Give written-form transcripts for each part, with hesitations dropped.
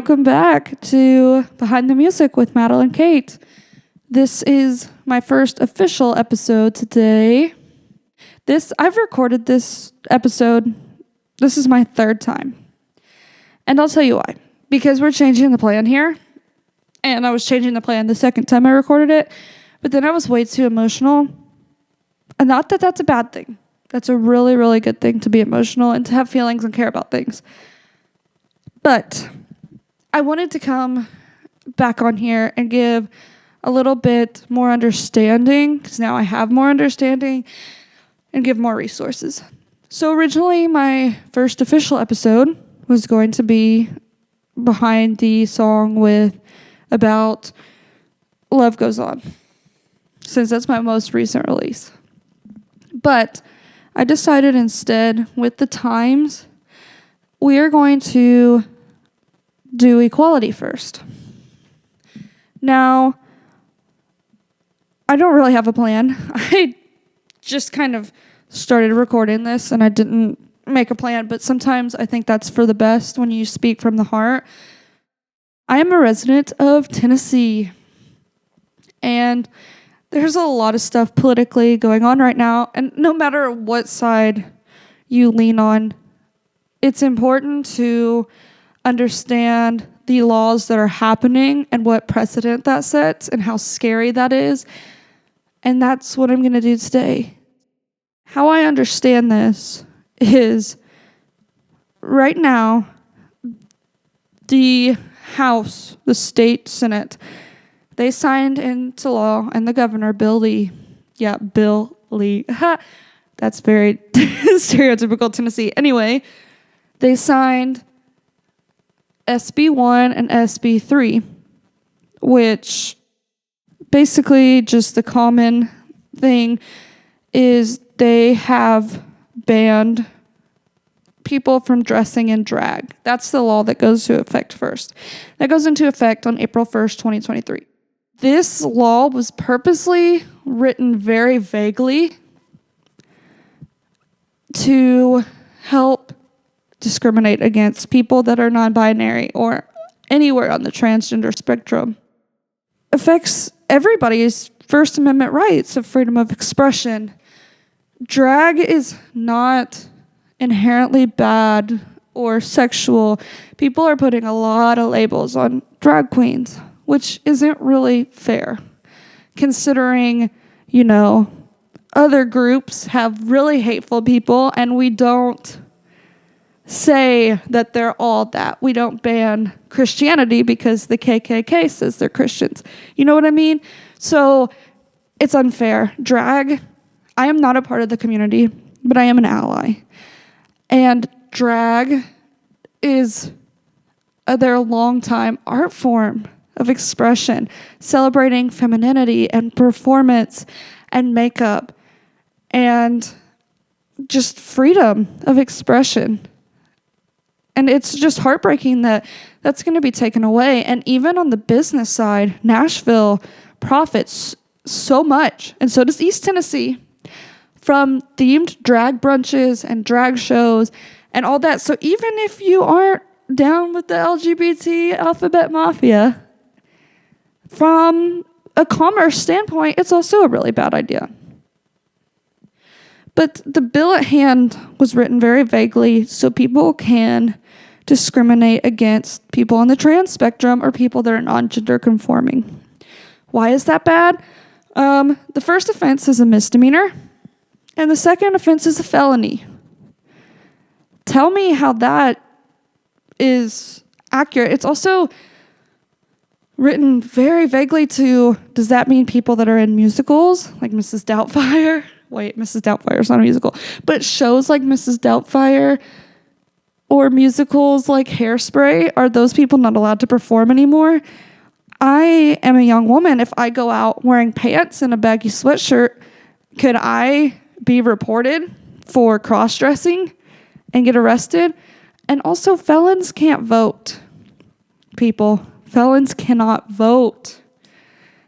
welcome back to Behind the Music with Madeline Kate. This is my first official episode today. I've recorded this episode. This is my third time. And I'll tell you why. Because we're changing the plan here. And I was changing the plan the second time I recorded it. But then I was way too emotional. And not that that's a bad thing. That's a really, really good thing to be emotional and to have feelings and care about things. But I wanted to come back on here and give a little bit more understanding, because now I have more understanding, and give more resources. So originally, my first official episode was going to be behind the song about Love Goes On, since that's my most recent release. But I decided instead, with the times, we are going to do equality first. Now, I don't really have a plan. I just kind of started recording this and I didn't make a plan, but sometimes I think that's for the best when you speak from the heart. I am a resident of Tennessee, and there's a lot of stuff politically going on right now, and no matter what side you lean on, it's important to understand the laws that are happening and what precedent that sets and how scary that is. And that's what I'm going to do today. How I understand this is right now, the House, the state Senate, they signed into law, and the governor, Bill Lee. That's very stereotypical Tennessee. Anyway, they signed SB 1 and SB 3, which basically just the common thing is they have banned people from dressing in drag. That's the law that goes into effect first. That goes into effect on April 1st, 2023. This law was purposely written very vaguely to help discriminate against people that are non-binary or anywhere on the transgender spectrum. Affects everybody's First Amendment rights of freedom of expression. Drag is not inherently bad or sexual. People are putting a lot of labels on drag queens, which isn't really fair, considering, other groups have really hateful people, and we don't say that they're all that. We don't ban Christianity because the KKK says they're Christians. You know what I mean? So it's unfair. Drag, I am not a part of the community, but I am an ally. And drag is their long-time art form of expression, celebrating femininity and performance and makeup and just freedom of expression. And it's just heartbreaking that that's going to be taken away. And even on the business side, Nashville profits so much, and so does East Tennessee, from themed drag brunches and drag shows and all that. So even if you aren't down with the LGBT alphabet mafia, from a commerce standpoint, it's also a really bad idea. But the bill at hand was written very vaguely so people can discriminate against people on the trans spectrum or people that are non-gender conforming. Why is that bad? The first offense is a misdemeanor, and the second offense is a felony. Tell me how that is accurate. It's also written very vaguely does that mean people that are in musicals, like Mrs. Doubtfire? Wait, Mrs. Doubtfire is not a musical. But shows like Mrs. Doubtfire or musicals like Hairspray, are those people not allowed to perform anymore? I am a young woman. If I go out wearing pants and a baggy sweatshirt, could I be reported for cross-dressing and get arrested? And also, felons can't vote, people. Felons cannot vote.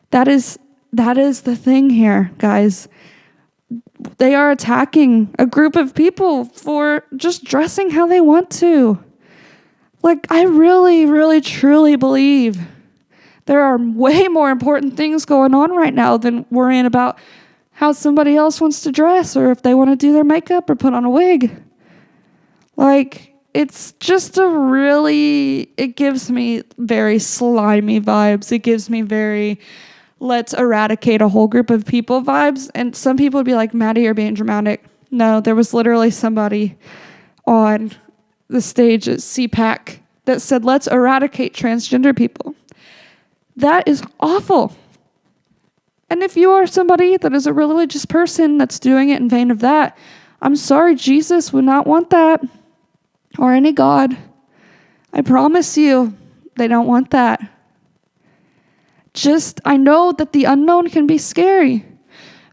That is the thing here, guys. They are attacking a group of people for just dressing how they want to. Like, I really, really, truly believe there are way more important things going on right now than worrying about how somebody else wants to dress or if they want to do their makeup or put on a wig. Like, it's just it gives me very slimy vibes. It gives me very, let's eradicate a whole group of people vibes. And some people would be like, Maddie, you're being dramatic. No, there was literally somebody on the stage at CPAC that said, let's eradicate transgender people. That is awful. And if you are somebody that is a religious person that's doing it in vain of that, I'm sorry, Jesus would not want that. Or any God. I promise you, they don't want that. I know that the unknown can be scary.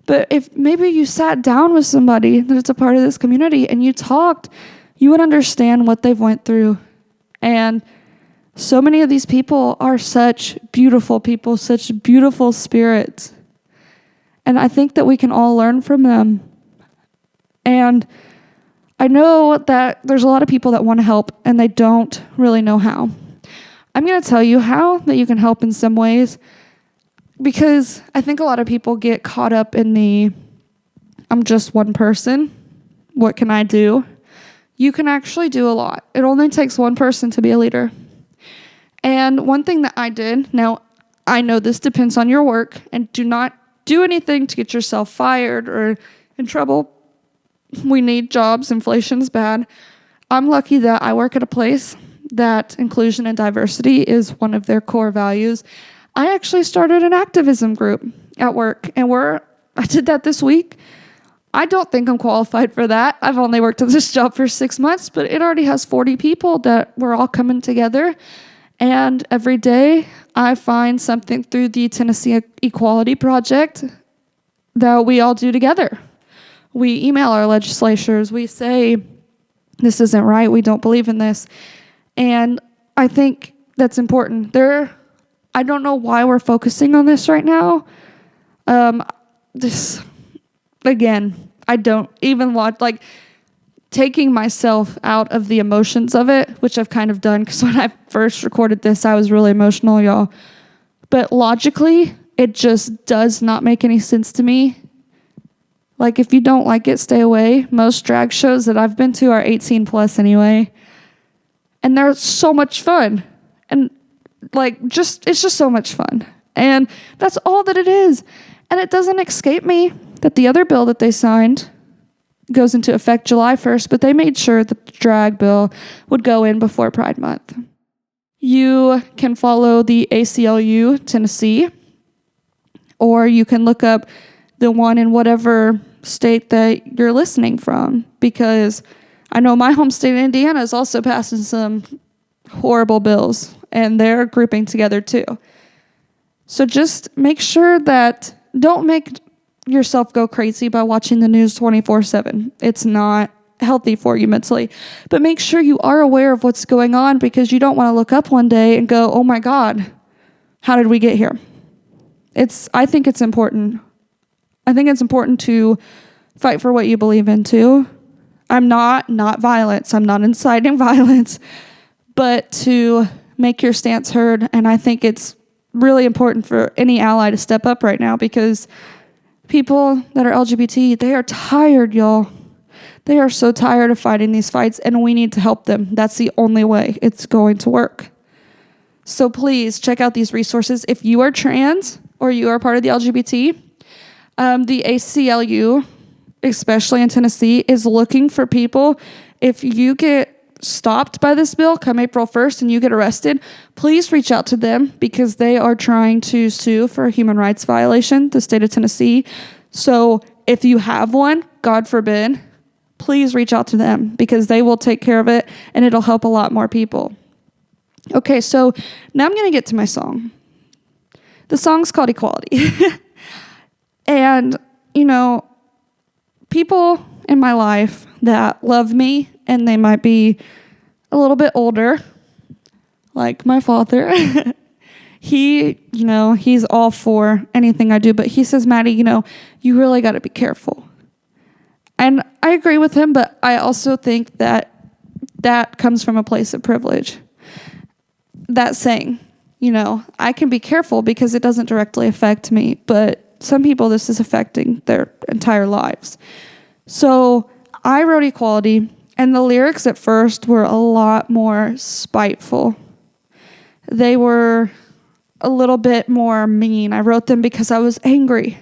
But if maybe you sat down with somebody that's a part of this community and you talked, you would understand what they've went through. And so many of these people are such beautiful people, such beautiful spirits. And I think that we can all learn from them. And I know that there's a lot of people that want to help and they don't really know how. I'm going to tell you how that you can help in some ways, because I think a lot of people get caught up in I'm just one person. What can I do? You can actually do a lot. It only takes one person to be a leader. And one thing that I did, now I know this depends on your work, and do not do anything to get yourself fired or in trouble. We need jobs. Inflation is bad. I'm lucky that I work at a place that inclusion and diversity is one of their core values. I actually started an activism group at work, and I did that this week. I don't think I'm qualified for that. I've only worked at this job for 6 months, but it already has 40 people that we're all coming together. And every day I find something through the Tennessee Equality Project that we all do together. We email our legislatures. We say, this isn't right. We don't believe in this. And I think that's important. I don't know why we're focusing on this right now. I don't even want, taking myself out of the emotions of it, which I've kind of done, because when I first recorded this, I was really emotional, y'all. But logically, it just does not make any sense to me. Like, if you don't like it, stay away. Most drag shows that I've been to are 18 plus anyway. And they're so much fun. And it's just so much fun. And that's all that it is. And it doesn't escape me that the other bill that they signed goes into effect July 1st, but they made sure that the drag bill would go in before Pride Month. You can follow the ACLU Tennessee, or you can look up the one in whatever state that you're listening from, because I know my home state of Indiana is also passing some horrible bills, and they're grouping together too. So just make sure that don't make yourself go crazy by watching the news 24/7. It's not healthy for you mentally. But make sure you are aware of what's going on, because you don't want to look up one day and go, oh my God, how did we get here? I think it's important. I think it's important to fight for what you believe in too. I'm not violence. I'm not inciting violence, but to make your stance heard. And I think it's really important for any ally to step up right now, because people that are LGBT, they are tired, y'all. They are so tired of fighting these fights, and we need to help them. That's the only way it's going to work. So please check out these resources. If you are trans or you are part of the LGBT, the ACLU, especially in Tennessee, is looking for people. If you get stopped by this bill come April 1st and you get arrested, please reach out to them, because they are trying to sue for a human rights violation, the state of Tennessee. So if you have one, God forbid, please reach out to them, because they will take care of it and it'll help a lot more people. Okay, so now I'm going to get to my song. The song's called Equality. And, people in my life that love me, and they might be a little bit older, like my father. He's all for anything I do, but he says, Maddie, you really got to be careful. And I agree with him, but I also think that comes from a place of privilege. that saying, I can be careful because it doesn't directly affect me, but some people this is affecting their entire lives. So I wrote Equality, and the lyrics at first were a lot more spiteful. They were a little bit more mean. I wrote them because I was angry.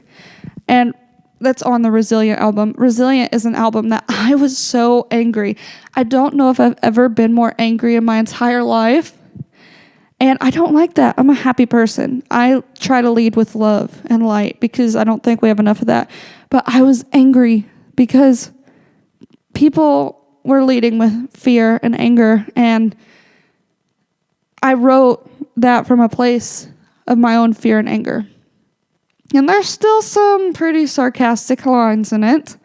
And that's on the Resilient album. Resilient is an album that I was so angry. I don't know if I've ever been more angry in my entire life. And I don't like that. I'm a happy person. I try to lead with love and light because I don't think we have enough of that. But I was angry because people were leading with fear and anger. And I wrote that from a place of my own fear and anger. And there's still some pretty sarcastic lines in it.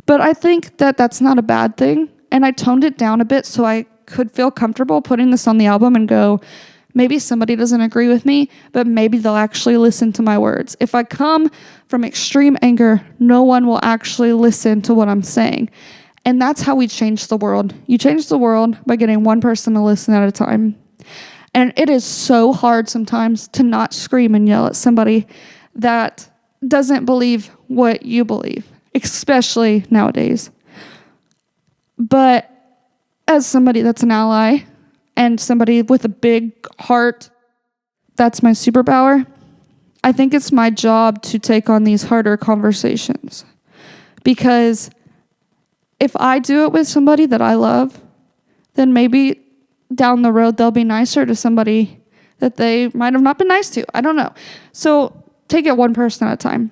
But I think that that's not a bad thing. And I toned it down a bit so I could feel comfortable putting this on the album and go, maybe somebody doesn't agree with me, but maybe they'll actually listen to my words. If I come from extreme anger, no one will actually listen to what I'm saying. And that's how we change the world. You change the world by getting one person to listen at a time. And it is so hard sometimes to not scream and yell at somebody that doesn't believe what you believe, especially nowadays. But as somebody that's an ally and somebody with a big heart, that's my superpower. I think it's my job to take on these harder conversations. Because if I do it with somebody that I love, then maybe down the road they'll be nicer to somebody that they might have not been nice to. I don't know. So take it one person at a time.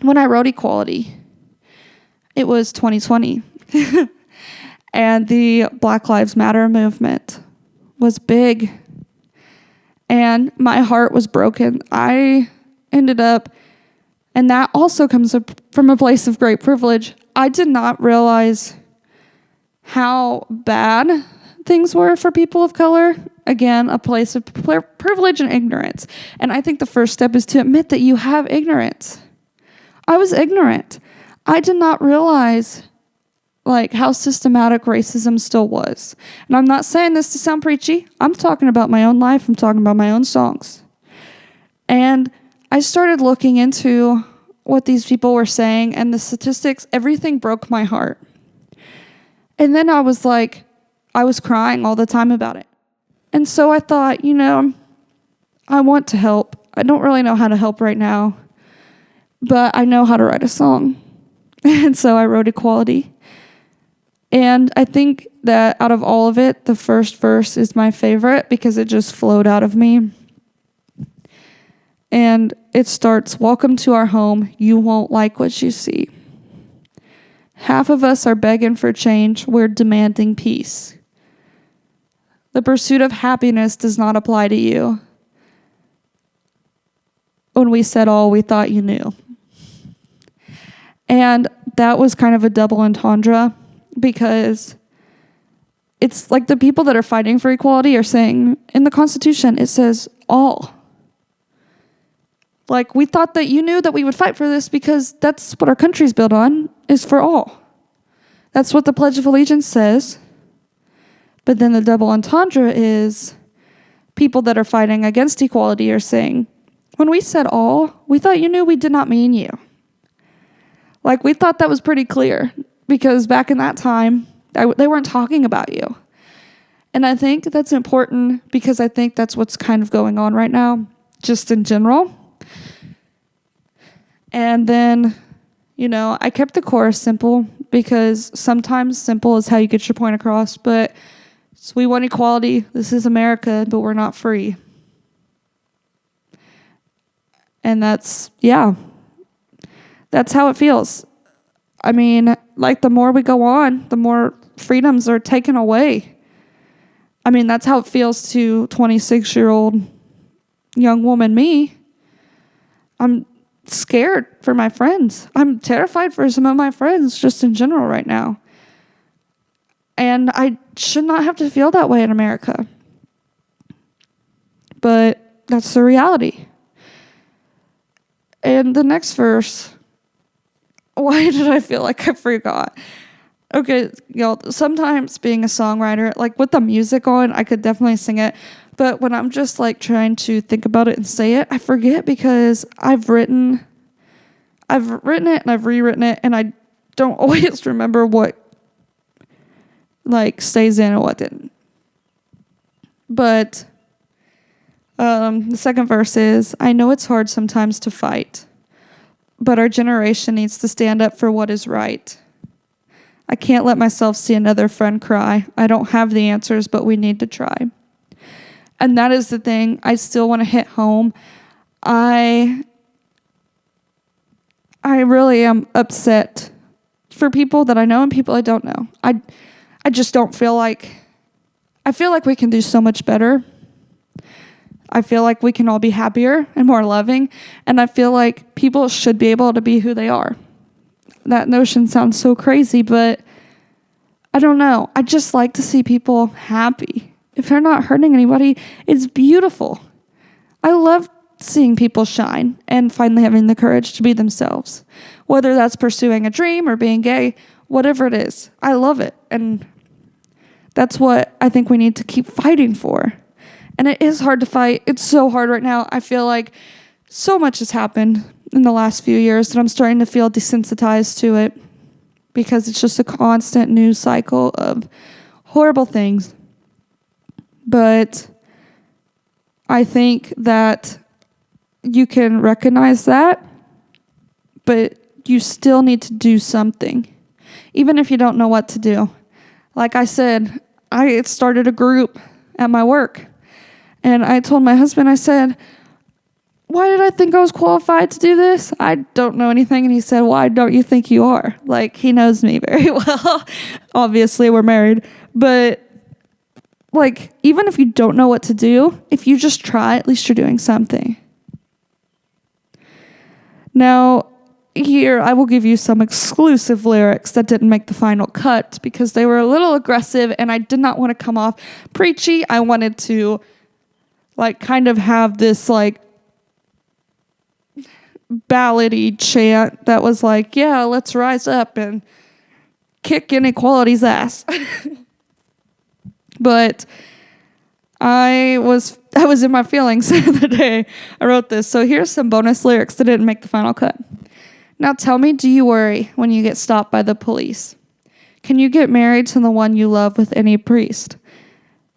When I wrote Equality, it was 2020. And the Black Lives Matter movement was big. And my heart was broken. I ended up, and that also comes from a place of great privilege. I did not realize how bad things were for people of color. Again, a place of privilege and ignorance. And I think the first step is to admit that you have ignorance. I was ignorant. I did not realize how systematic racism still was. And I'm not saying this to sound preachy. I'm talking about my own life. I'm talking about my own songs. And I started looking into what these people were saying and the statistics. Everything broke my heart. And then I was crying all the time about it. And so I thought, I want to help. I don't really know how to help right now, but I know how to write a song. And so I wrote Equality. And I think that out of all of it, the first verse is my favorite because it just flowed out of me. And it starts, "Welcome to our home. You won't like what you see. Half of us are begging for change. We're demanding peace. The pursuit of happiness does not apply to you. When we said all, we thought you knew." And that was kind of a double entendre because it's like the people that are fighting for equality are saying, in the Constitution, it says all. We thought that you knew that we would fight for this because that's what our country's built on, is for all. That's what the Pledge of Allegiance says. But then the double entendre is people that are fighting against equality are saying, when we said all, we thought you knew we did not mean you. We thought that was pretty clear because back in that time, they weren't talking about you. And I think that's important because I think that's what's kind of going on right now, just in general. And then, I kept the chorus simple because sometimes simple is how you get your point across. But so we want equality. This is America, but we're not free. And that's how it feels. I mean, the more we go on, the more freedoms are taken away. I mean, that's how it feels to 26-year-old young woman me. I'm scared for my friends. I'm terrified for some of my friends just in general right now. And I should not have to feel that way in America. But that's the reality. And the next verse, why did I feel like I forgot? Okay, y'all, sometimes being a songwriter, with the music on, I could definitely sing it. But when I'm just like trying to think about it and say it, I forget because I've written it and I've rewritten it, and I don't always remember what like stays in and what didn't. But the second verse is, I know it's hard sometimes to fight, but our generation needs to stand up for what is right. I can't let myself see another friend cry. I don't have the answers, but we need to try. And that is the thing I still want to hit home. I really am upset for people that I know and people I don't know. I just don't feel like, I feel like we can do so much better. I feel like we can all be happier and more loving. And I feel like people should be able to be who they are. That notion sounds so crazy, but I don't know. I just like to see people happy. If they're not hurting anybody, it's beautiful. I love seeing people shine and finally having the courage to be themselves. Whether that's pursuing a dream or being gay, whatever it is, I love it. And that's what I think we need to keep fighting for. And it is hard to fight. It's so hard right now. I feel like so much has happened in the last few years that I'm starting to feel desensitized to it because it's just a constant news cycle of horrible things. But I think that you can recognize that, but you still need to do something, even if you don't know what to do. Like I said, I started a group at my work. And I told my husband, I said, why did I think I was qualified to do this? I don't know anything. And he said, why don't you think you are? Like, he knows me very well. Obviously, we're married. But, like, even if you don't know what to do, if you just try, at least you're doing something. Now, here, I will give you some exclusive lyrics that didn't make the final cut because they were a little aggressive and I did not want to come off preachy. I wanted to like kind of have this like ballady chant that was like, yeah, let's rise up and kick inequality's ass. But I was in my feelings the day I wrote this. So here's some bonus lyrics that didn't make the final cut. Now tell me, do you worry when you get stopped by the police? Can you get married to the one you love with any priest?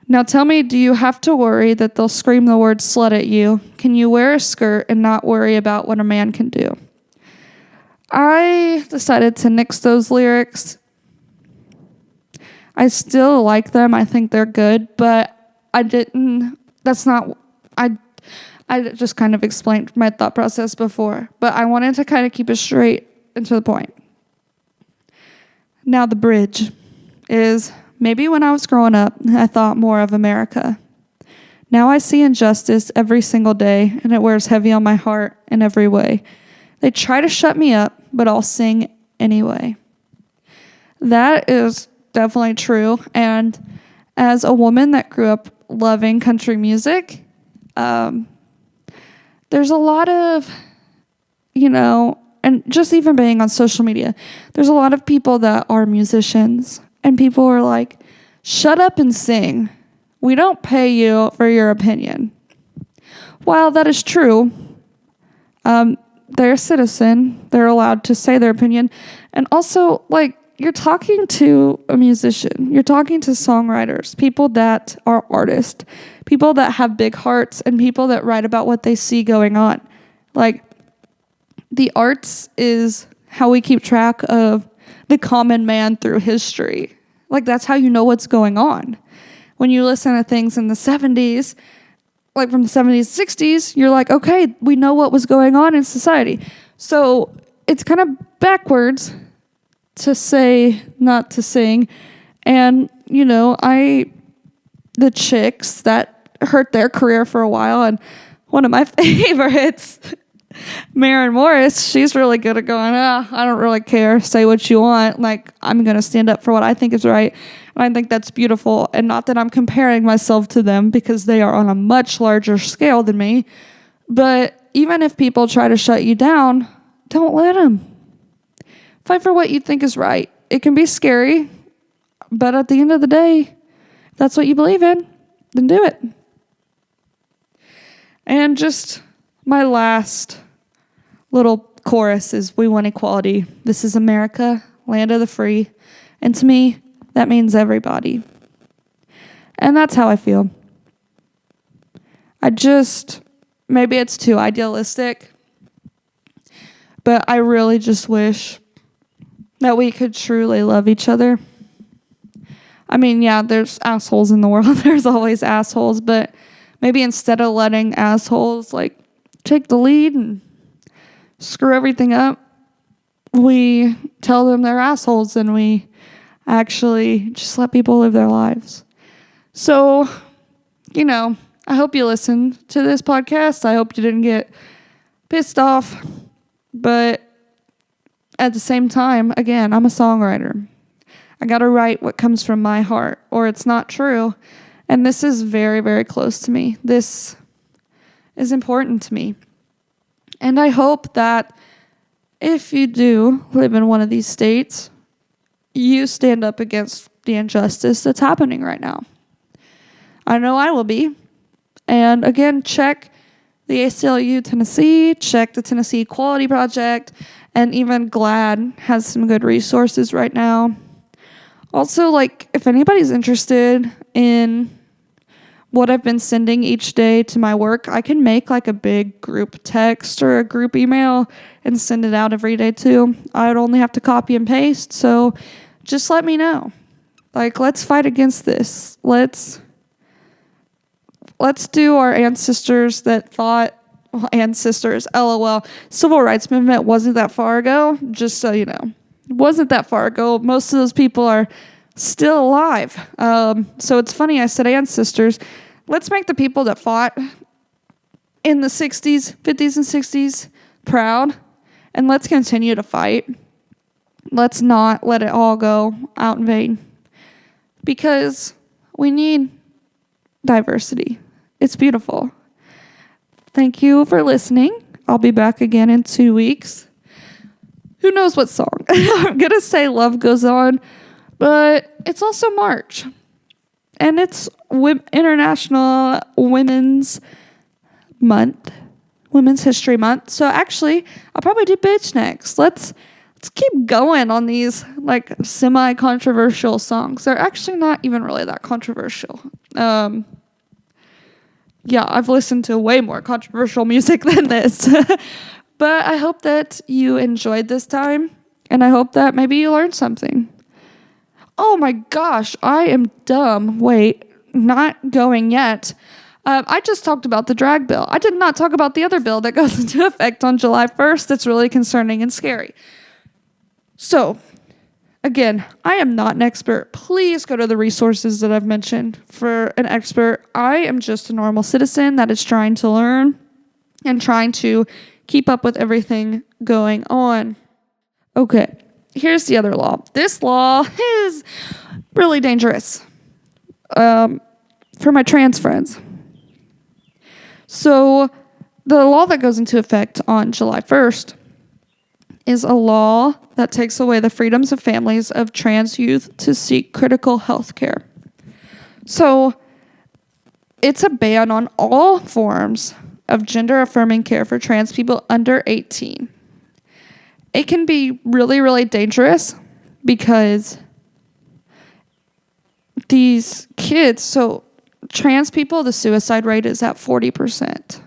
Now tell me, do you have to worry that they'll scream the word slut at you? Can you wear a skirt and not worry about what a man can do? I decided to nix those lyrics. I still like them. I think they're good, but I just kind of explained my thought process before, but I wanted to kind of keep it straight and to the point. Now the bridge is, maybe when I was growing up, I thought more of America. Now I see injustice every single day, and it wears heavy on my heart in every way. They try to shut me up, but I'll sing anyway. That is definitely true, and as a woman that grew up loving country music, there's a lot of, and just even being on social media, there's a lot of people that are musicians, and people are like, shut up and sing. We don't pay you for your opinion. While that is true, they're a citizen. They're allowed to say their opinion. And also, like, you're talking to a musician. You're talking to songwriters, people that are artists, people that have big hearts, and people that write about what they see going on. Like, the arts is how we keep track of the common man through history. Like, that's how you know what's going on. When you listen to things in the 70s, like from the 70s, 60s, you're like, okay, we know what was going on in society. So it's kind of backwards to say not to sing. And, the chicks that hurt their career for a while, and one of my favorites, Maren Morris, she's really good at going, I don't really care, say what you want. Like, I'm going to stand up for what I think is right. And I think that's beautiful. And not that I'm comparing myself to them because they are on a much larger scale than me. But even if people try to shut you down, don't let them. Fight for what you think is right. It can be scary, but at the end of the day, if that's what you believe in, then do it. And just my last little chorus is, we want equality. This is America, land of the free. And to me, that means everybody. And that's how I feel. Maybe it's too idealistic, but I really just wish that we could truly love each other. I mean, yeah, there's assholes in the world. There's always assholes, but maybe instead of letting assholes take the lead and screw everything up, we tell them they're assholes and we actually just let people live their lives. So, I hope you listened to this podcast. I hope you didn't get pissed off, but at the same time, again, I'm a songwriter. I got to write what comes from my heart, or it's not true. And this is very, very close to me. This is important to me. And I hope that if you do live in one of these states, you stand up against the injustice that's happening right now. I know I will be. And again, check the ACLU Tennessee, check the Tennessee Equality Project, and even GLAAD has some good resources right now. Also, if anybody's interested in what I've been sending each day to my work, I can make a big group text or a group email and send it out every day too. I would only have to copy and paste, so just let me know. Let's fight against this. Let's do our ancestors that thought, ancestors, LOL. Civil rights movement wasn't that far ago, just so you know. It wasn't that far ago. Most of those people are still alive. So it's funny I said ancestors. Let's make the people that fought in the 60s, 50s, and 60s proud, and let's continue to fight. Let's not let it all go out in vain, because we need diversity. It's beautiful. Thank you for listening. I'll be back again in 2 weeks. Who knows what song? I'm going to say Love Goes On, but it's also March. And it's International Women's Month, Women's History Month. So actually, I'll probably do Bitch next. Let's keep going on these semi-controversial songs. They're actually not even really that controversial. Yeah, I've listened to way more controversial music than this. But I hope that you enjoyed this time, and I hope that maybe you learned something. Oh my gosh, I am dumb. Wait, not going yet. I just talked about the drag bill. I did not talk about the other bill that goes into effect on July 1st that's really concerning and scary. So, again, I am not an expert. Please go to the resources that I've mentioned for an expert. I am just a normal citizen that is trying to learn and trying to keep up with everything going on. Okay, here's the other law. This law is really dangerous for my trans friends. So the law that goes into effect on July 1st is a law that takes away the freedoms of families of trans youth to seek critical health care. So it's a ban on all forms of gender-affirming care for trans people under 18. It can be really, really dangerous because these kids, so trans people, the suicide rate is at 40%.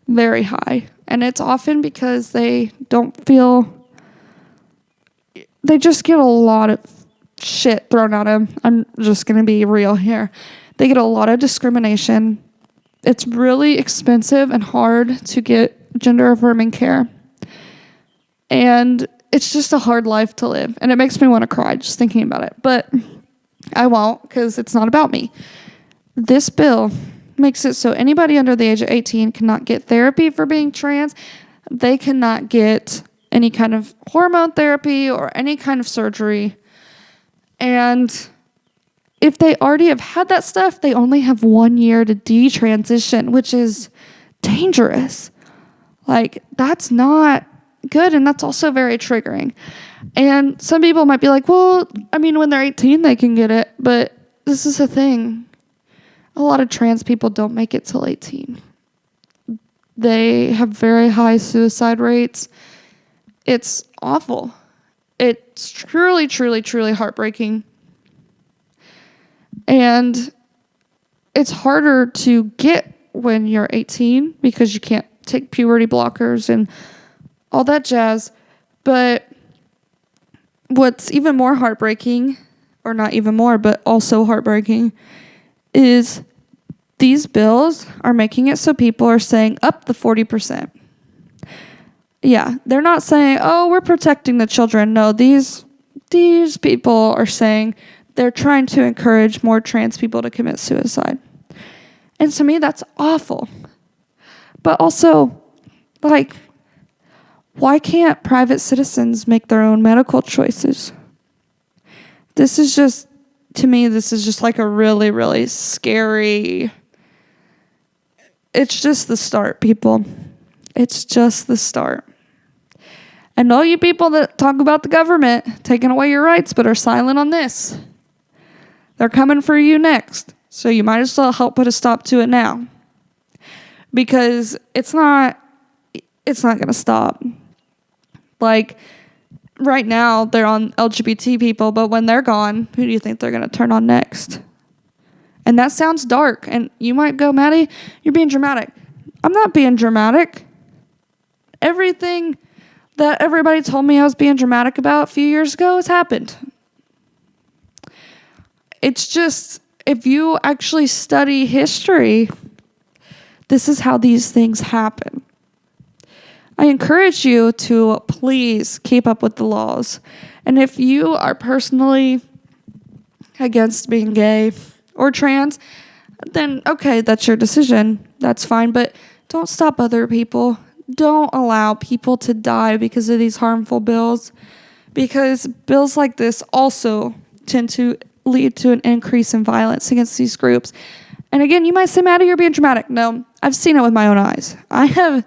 Very high. And it's often because they just get a lot of shit thrown at them. I'm just going to be real here. They get a lot of discrimination. It's really expensive and hard to get gender-affirming care. And it's just a hard life to live. And it makes me want to cry just thinking about it. But I won't, because it's not about me. This bill makes it so anybody under the age of 18 cannot get therapy for being trans. They cannot get any kind of hormone therapy or any kind of surgery. And if they already have had that stuff, they only have 1 year to detransition, which is dangerous. That's not good, and that's also very triggering. And some people might be like, well, when they're 18, they can get it. But this is the thing. A lot of trans people don't make it till 18. They have very high suicide rates. It's awful. It's truly, truly, truly heartbreaking. And it's harder to get when you're 18 because you can't take puberty blockers and all that jazz. But what's even more heartbreaking, or not even more, but also heartbreaking, is these bills are making it so people are saying up the 40%. Yeah, they're not saying, oh, we're protecting the children. No, these people are saying they're trying to encourage more trans people to commit suicide. And to me, that's awful. But also, like, why can't private citizens make their own medical choices? This is just, to me, this is just like a really, really scary... It's just the start, people. It's just the start. And all you people that talk about the government taking away your rights but are silent on this, they're coming for you next. So you might as well help put a stop to it now. Because it's not going to stop. Like, right now, they're on LGBT people, but when they're gone, who do you think they're going to turn on next? And that sounds dark. And you might go, Maddie, you're being dramatic. I'm not being dramatic. Everything that everybody told me I was being dramatic about a few years ago has happened. It's just, if you actually study history, this is how these things happen. I encourage you to please keep up with the laws. And if you are personally against being gay or trans, then okay, that's your decision. That's fine. But don't stop other people. Don't allow people to die because of these harmful bills. Because bills like this also tend to lead to an increase in violence against these groups. And again, you might say, Maddie, you're being dramatic. No, I've seen it with my own eyes. I have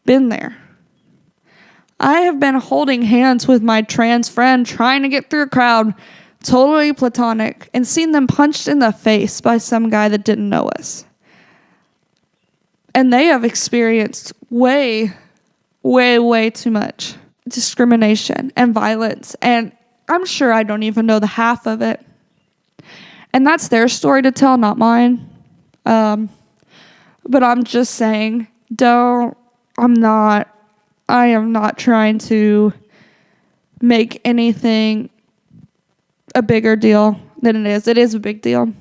been there. I have been holding hands with my trans friend trying to get through a crowd, totally platonic, and seen them punched in the face by some guy that didn't know us. And they have experienced way, way, way too much discrimination and violence. And I'm sure I don't even know the half of it. And that's their story to tell, not mine. But I'm just saying, I am not trying to make anything a bigger deal than it is. It is a big deal.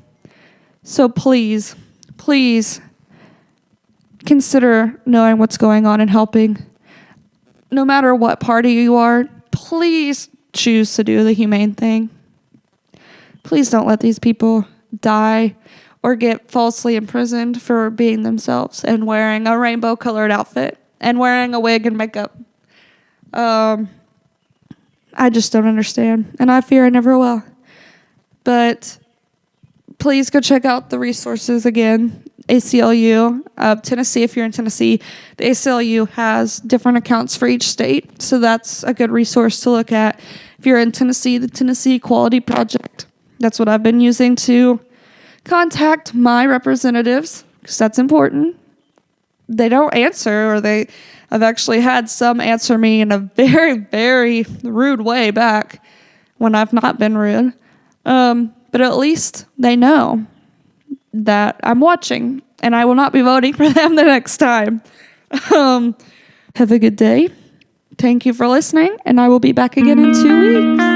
So please, please consider knowing what's going on and helping. No matter what party you are, please choose to do the humane thing. Please don't let these people die or get falsely imprisoned for being themselves and wearing a rainbow-colored outfit and wearing a wig and makeup. I just don't understand, and I fear I never will. But please go check out the resources again. ACLU of Tennessee, if you're in Tennessee, the ACLU has different accounts for each state, so that's a good resource to look at. If you're in Tennessee, the Tennessee Equality Project, that's what I've been using to contact my representatives, because that's important. They don't answer, or I've actually had some answer me in a very, very rude way back when I've not been rude. But at least they know that I'm watching, and I will not be voting for them the next time. Have a good day. Thank you for listening, and I will be back again in 2 weeks.